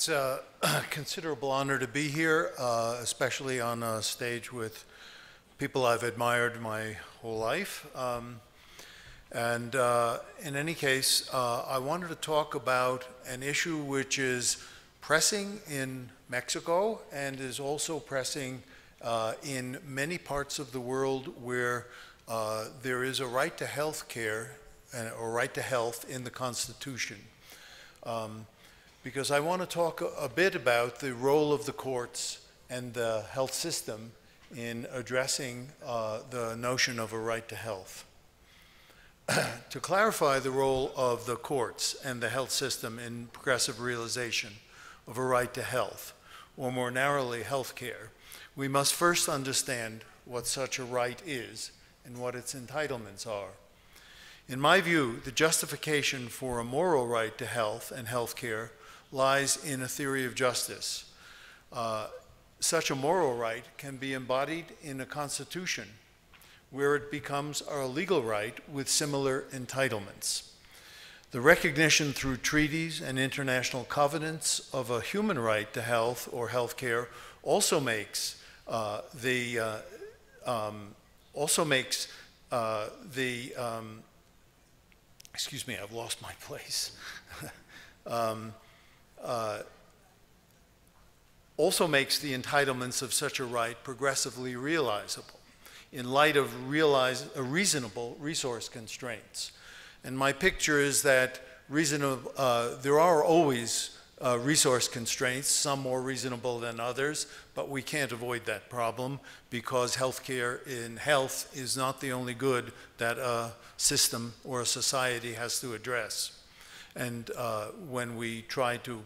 It's a considerable honor to be here, especially on a stage with people I've admired my whole life. In any case, I wanted to talk about an issue which is pressing in Mexico and is also pressing in many parts of the world where there is a right to health care or right to health in the Constitution. Because I want to talk a bit about the role of the courts and the health system in addressing the notion of a right to health. To clarify the role of the courts and the health system in progressive realization of a right to health, or more narrowly, health care, we must first understand what such a right is and what its entitlements are. In my view, the justification for a moral right to health and health care lies in a theory of justice. Such a moral right can be embodied in a constitution where it becomes a legal right with similar entitlements. The recognition through treaties and international covenants of a human right to health or health care also makes excuse me, I've lost my place. Also makes the entitlements of such a right progressively realizable in light of reasonable resource constraints. And my picture is that there are always resource constraints, some more reasonable than others, but we can't avoid that problem because healthcare in health is not the only good that a system or a society has to address. And when we try to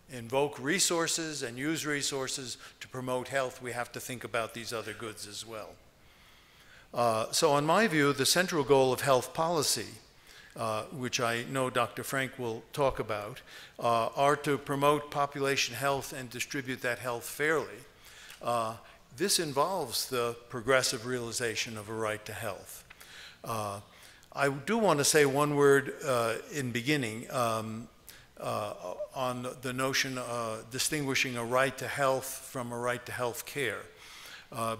invoke resources and use resources to promote health, we have to think about these other goods as well. So in my view, the central goal of health policy, which I know Dr. Frank will talk about, are to promote population health and distribute that health fairly. This involves the progressive realization of a right to health. I do want to say one word in beginning on the notion of distinguishing a right to health from a right to health care,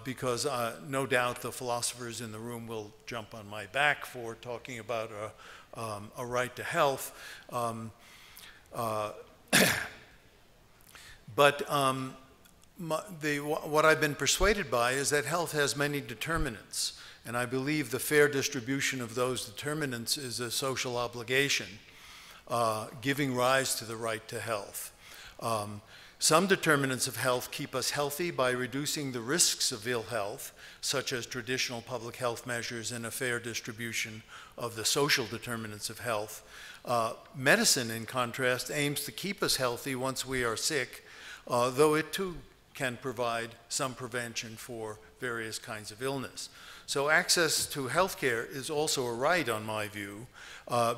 because no doubt the philosophers in the room will jump on my back for talking about a right to health. What I've been persuaded by is that health has many determinants. And I believe the fair distribution of those determinants is a social obligation, giving rise to the right to health. Some determinants of health keep us healthy by reducing the risks of ill health, such as traditional public health measures and a fair distribution of the social determinants of health. Medicine, in contrast, aims to keep us healthy once we are sick, though it too can provide some prevention for various kinds of illness. So access to health care is also a right, on my view,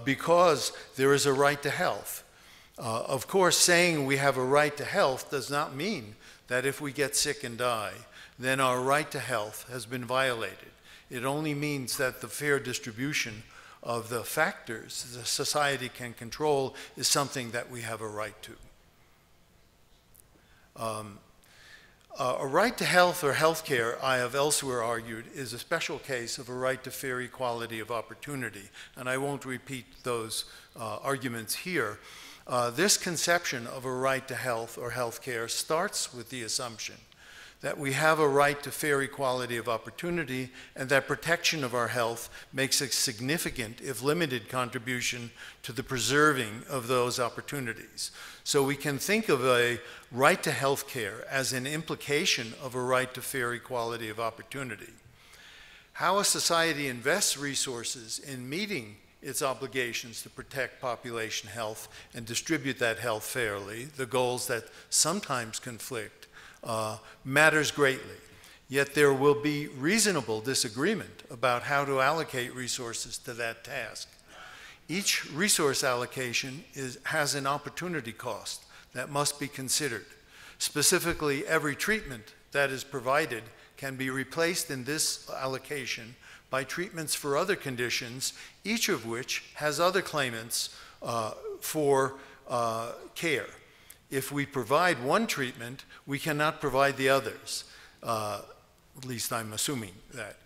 because there is a right to health. Of course, saying we have a right to health does not mean that if we get sick and die, then our right to health has been violated. It only means that the fair distribution of the factors the society can control is something that we have a right to. A right to health or health care, I have elsewhere argued, is a special case of a right to fair equality of opportunity. And I won't repeat those arguments here. This conception of a right to health or health care starts with the assumption that we have a right to fair equality of opportunity and that protection of our health makes a significant, if limited, contribution to the preserving of those opportunities. So we can think of a right to health care as an implication of a right to fair equality of opportunity. How a society invests resources in meeting its obligations to protect population health and distribute that health fairly, the goals that sometimes conflict, matters greatly. Yet there will be reasonable disagreement about how to allocate resources to that task. Each resource allocation has an opportunity cost that must be considered. Specifically, every treatment that is provided can be replaced in this allocation by treatments for other conditions, each of which has other claimants for care. If we provide one treatment, we cannot provide the others. At least I'm assuming that.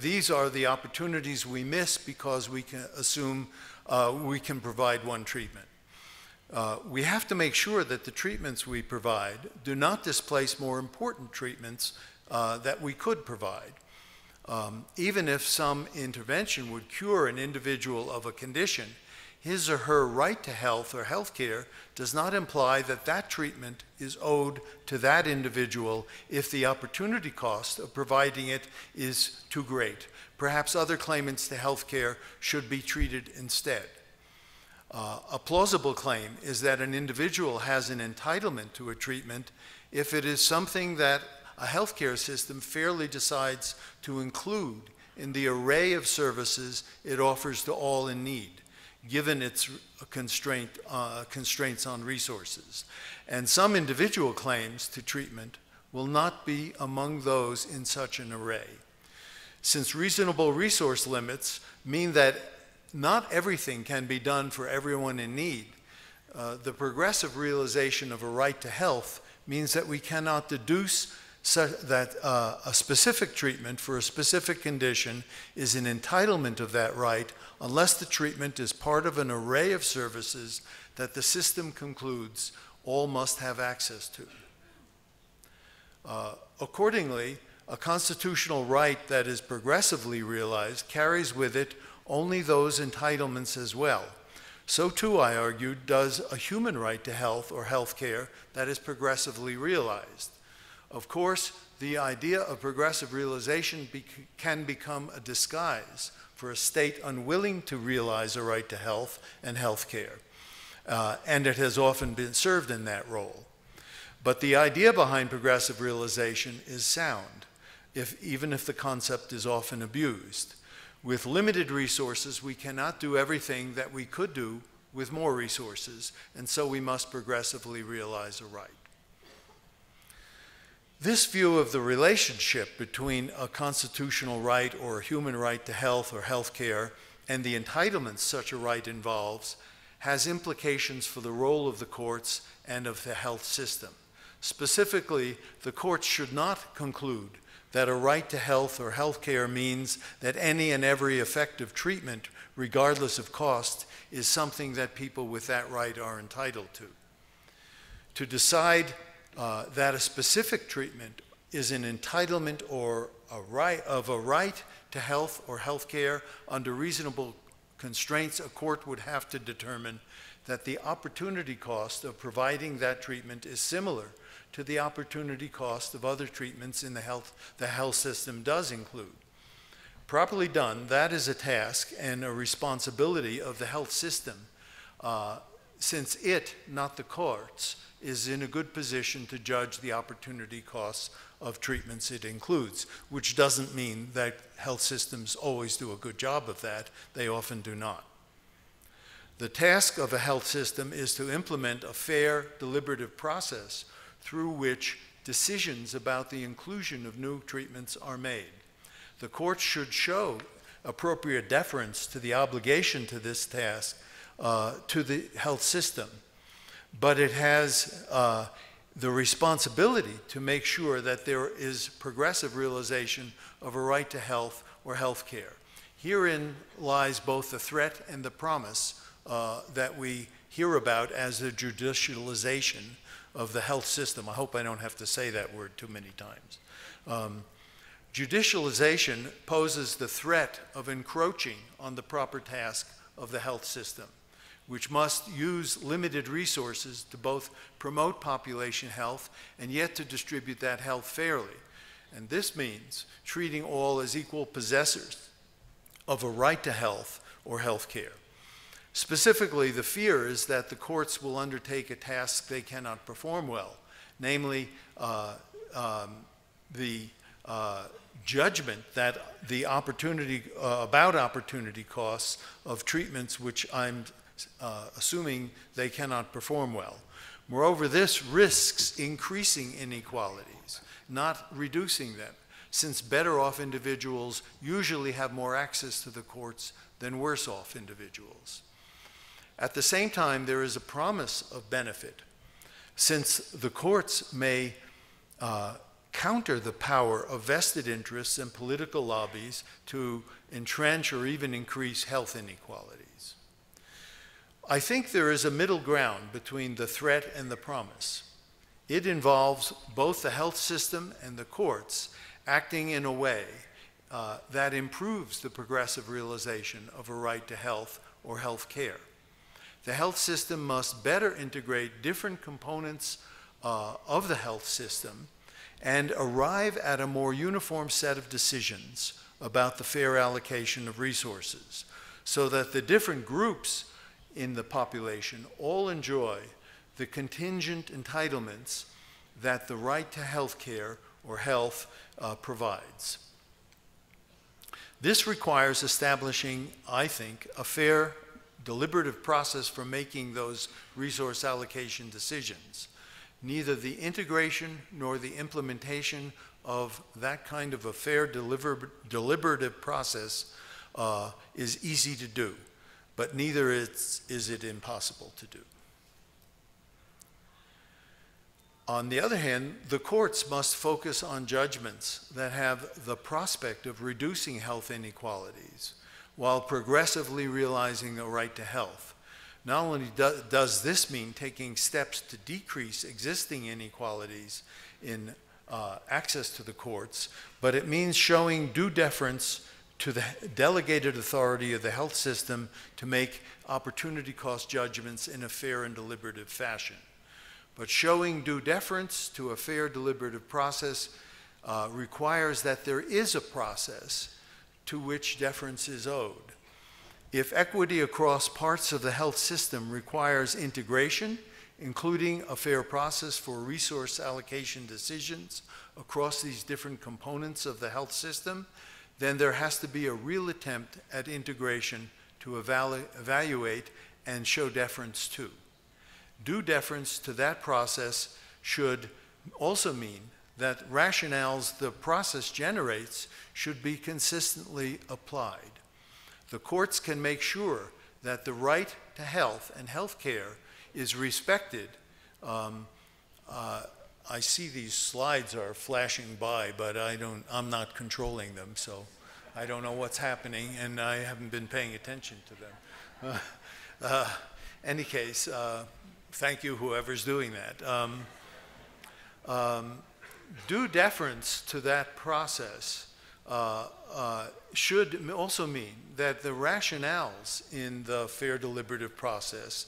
These are the opportunities we miss because we can assume we can provide one treatment. We have to make sure that the treatments we provide do not displace more important treatments that we could provide. Even if some intervention would cure an individual of a condition, his or her right to health or health care does not imply that that treatment is owed to that individual if the opportunity cost of providing it is too great. Perhaps other claimants to health care should be treated instead. A plausible claim is that an individual has an entitlement to a treatment if it is something that a healthcare system fairly decides to include in the array of services it offers to all in need, given its constraints on resources. And some individual claims to treatment will not be among those in such an array. Since reasonable resource limits mean that not everything can be done for everyone in need, the progressive realization of a right to health means that we cannot deduce that a specific treatment for a specific condition is an entitlement of that right unless the treatment is part of an array of services that the system concludes all must have access to. Accordingly, a constitutional right that is progressively realized carries with it only those entitlements as well. So too, I argued, does a human right to health or health care that is progressively realized. Of course, the idea of progressive realization can become a disguise for a state unwilling to realize a right to health and health care, and it has often been served in that role. But the idea behind progressive realization is sound, even if the concept is often abused. With limited resources, we cannot do everything that we could do with more resources, and so we must progressively realize a right. This view of the relationship between a constitutional right or a human right to health or health care and the entitlements such a right involves has implications for the role of the courts and of the health system. Specifically, the courts should not conclude that a right to health or health care means that any and every effective treatment, regardless of cost, is something that people with that right are entitled to. To decide that a specific treatment is an entitlement or a right to health or health care under reasonable constraints, a court would have to determine that the opportunity cost of providing that treatment is similar to the opportunity cost of other treatments in the health system does include. Properly done, that is a task and a responsibility of the health system, since it, not the courts, is in a good position to judge the opportunity costs of treatments it includes, which doesn't mean that health systems always do a good job of that. They often do not. The task of a health system is to implement a fair, deliberative process through which decisions about the inclusion of new treatments are made. The courts should show appropriate deference to the obligation to this task to the health system, but it has the responsibility to make sure that there is progressive realization of a right to health or health care. Herein lies both the threat and the promise that we hear about as the judicialization of the health system. I hope I don't have to say that word too many times. Judicialization poses the threat of encroaching on the proper task of the health system, which must use limited resources to both promote population health and yet to distribute that health fairly. And this means treating all as equal possessors of a right to health or health care. Specifically, the fear is that the courts will undertake a task they cannot perform well, namely the judgment that the about opportunity costs of treatments which I'm assuming they cannot perform well. Moreover, this risks increasing inequalities, not reducing them, since better off individuals usually have more access to the courts than worse off individuals. At the same time, there is a promise of benefit, since the courts may counter the power of vested interests and political lobbies to entrench or even increase health inequalities. I think there is a middle ground between the threat and the promise. It involves both the health system and the courts acting in a way that improves the progressive realization of a right to health or health care. The health system must better integrate different components of the health system and arrive at a more uniform set of decisions about the fair allocation of resources, so that the different groups in the population all enjoy the contingent entitlements that the right to health care or health provides. This requires establishing, I think, a fair deliberative process for making those resource allocation decisions. Neither the integration nor the implementation of that kind of a fair deliberative process is easy to do, but neither is it impossible to do. On the other hand, the courts must focus on judgments that have the prospect of reducing health inequalities while progressively realizing a right to health. Not only does this mean taking steps to decrease existing inequalities in access to the courts, but it means showing due deference to the delegated authority of the health system to make opportunity cost judgments in a fair and deliberative fashion. But showing due deference to a fair deliberative process requires that there is a process to which deference is owed. If equity across parts of the health system requires integration, including a fair process for resource allocation decisions across these different components of the health system, then there has to be a real attempt at integration to evaluate and show deference to. Due deference to that process should also mean that rationales the process generates should be consistently applied. The courts can make sure that the right to health and health care is respected. I see these slides are flashing by, but I'm not controlling them, so I don't know what's happening, and I haven't been paying attention to them. Any case, thank you, whoever's doing that. Due deference to that process should also mean that the rationales in the fair deliberative process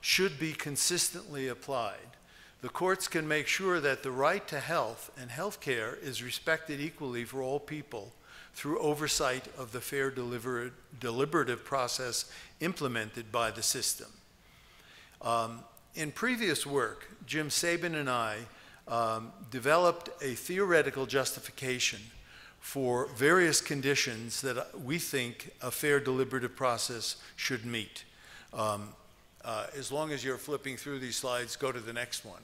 should be consistently applied. The courts can make sure that the right to health and health care is respected equally for all people through oversight of the fair deliberative process implemented by the system. In previous work, Jim Sabin and I developed a theoretical justification for various conditions that we think a fair deliberative process should meet. As long as you're flipping through these slides, go to the next one.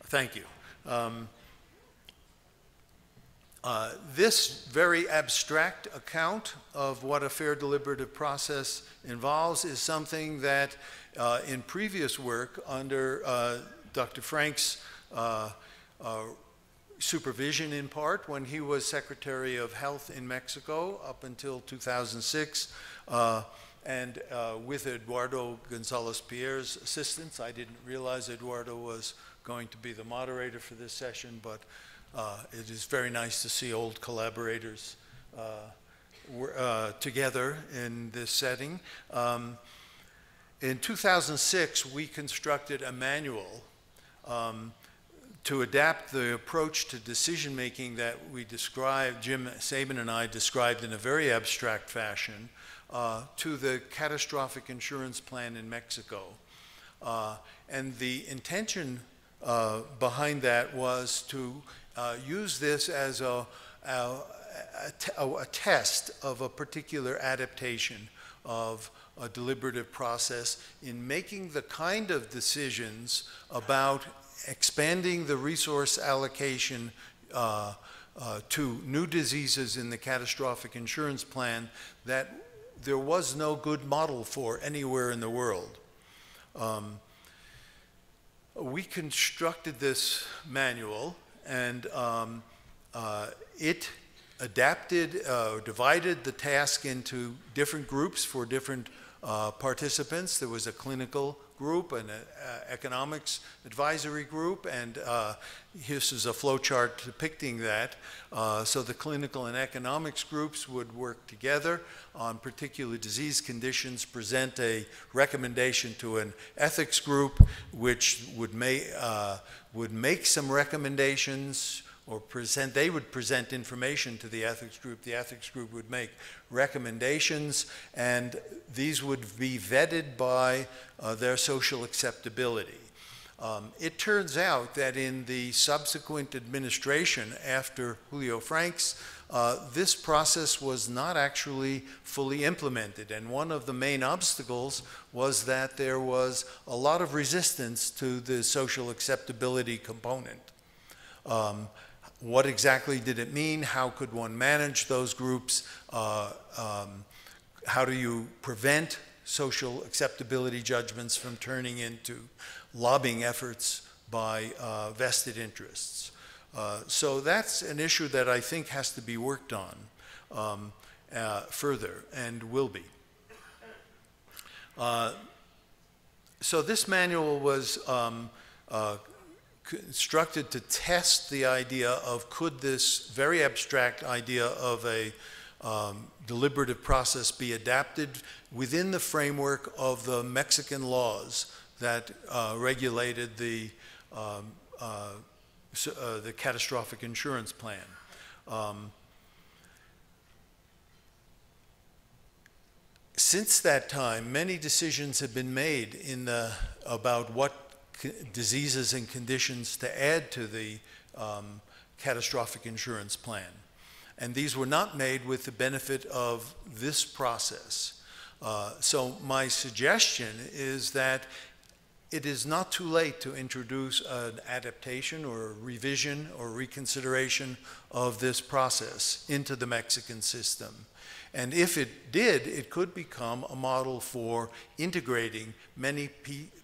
Thank you. This very abstract account of what a fair deliberative process involves is something that in previous work under Dr. Frank's supervision in part when he was Secretary of Health in Mexico up until 2006, and with Eduardo Gonzalez-Pierre's assistance. I didn't realize Eduardo was going to be the moderator for this session, but it is very nice to see old collaborators together in this setting. In 2006, we constructed a manual to adapt the approach to decision-making that we described, Jim Sabin and I described in a very abstract fashion, to the catastrophic insurance plan in Mexico. And the intention behind that was to use this as a test of a particular adaptation of a deliberative process in making the kind of decisions about expanding the resource allocation to new diseases in the catastrophic insurance plan that there was no good model for anywhere in the world. We constructed this manual, and it adapted, divided the task into different groups for different participants. There was a clinical group, an economics advisory group, and this is a flow chart depicting that. So the clinical and economics groups would work together on particular disease conditions, present a recommendation to an ethics group, which would make some recommendations, or they would present information to the ethics group. The ethics group would make recommendations, and these would be vetted by their social acceptability. It turns out that in the subsequent administration after Julio Frank's, this process was not actually fully implemented, and one of the main obstacles was that there was a lot of resistance to the social acceptability component. What exactly did it mean? How could one manage those groups? How do you prevent social acceptability judgments from turning into lobbying efforts by vested interests? So that's an issue that I think has to be worked on further, and will be. So this manual was constructed to test the idea of, could this very abstract idea of a deliberative process be adapted within the framework of the Mexican laws that regulated the catastrophic insurance plan. Since that time, many decisions have been made about what diseases and conditions to add to the catastrophic insurance plan. And these were not made with the benefit of this process. So my suggestion is that it is not too late to introduce an adaptation or a revision or reconsideration of this process into the Mexican system. And if it did, it could become a model for integrating many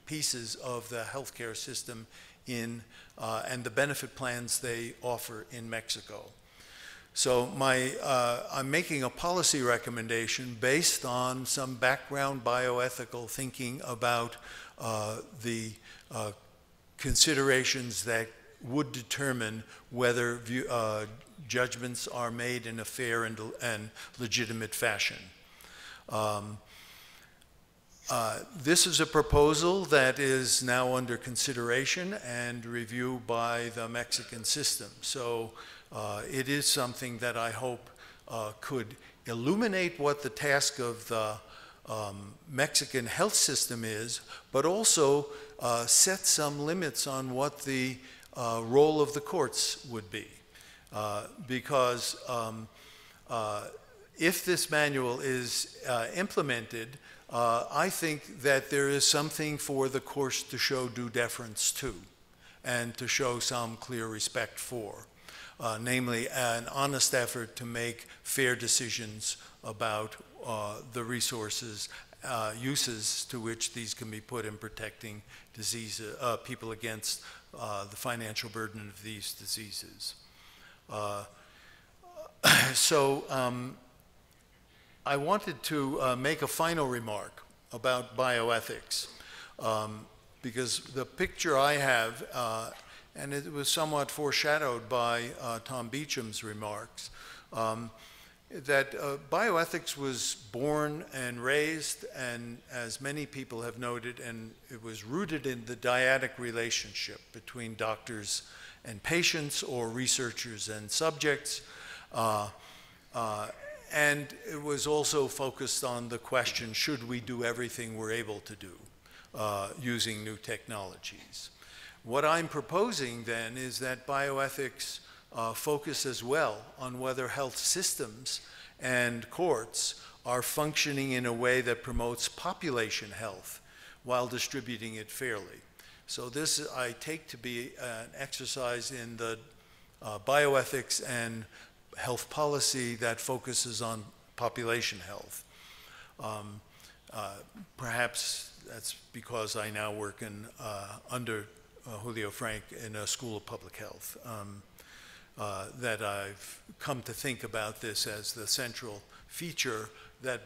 pieces of the healthcare system in and the benefit plans they offer in Mexico. So I'm making a policy recommendation based on some background bioethical thinking about the considerations that would determine whether judgments are made in a fair and legitimate fashion. This is a proposal that is now under consideration and review by the Mexican system. So it is something that I hope could illuminate what the task of the Mexican health system is, but also set some limits on what the role of the courts would be. Because if this manual is implemented, I think that there is something for the courts to show due deference to, and to show some clear respect for, namely an honest effort to make fair decisions about the resources, uses to which these can be put in protecting people against the financial burden of these diseases. I wanted to make a final remark about bioethics, because the picture I have, and it was somewhat foreshadowed by Tom Beecham's remarks, that bioethics was born and raised, and as many people have noted, and it was rooted in the dyadic relationship between doctors and patients, or researchers and subjects. And it was also focused on the question, should we do everything we're able to do using new technologies? What I'm proposing then is that bioethics focus as well on whether health systems and courts are functioning in a way that promotes population health while distributing it fairly. So this I take to be an exercise in the bioethics and health policy that focuses on population health. Perhaps that's because I now work in, under Julio Frank in a school of public health, that I've come to think about this as the central feature, that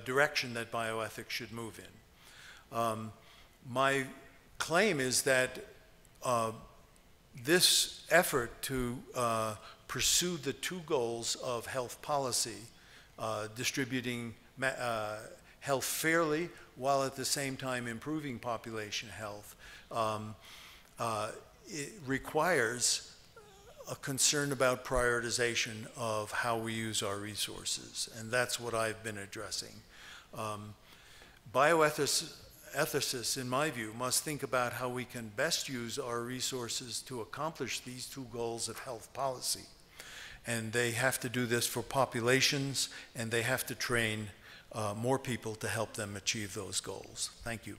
direction that bioethics should move in. My claim is that this effort to pursue the two goals of health policy, distributing health fairly while at the same time improving population health, it requires a concern about prioritization of how we use our resources, and that's what I've been addressing. Bioethicists, in my view, must think about how we can best use our resources to accomplish these two goals of health policy. And they have to do this for populations, and they have to train more people to help them achieve those goals. Thank you.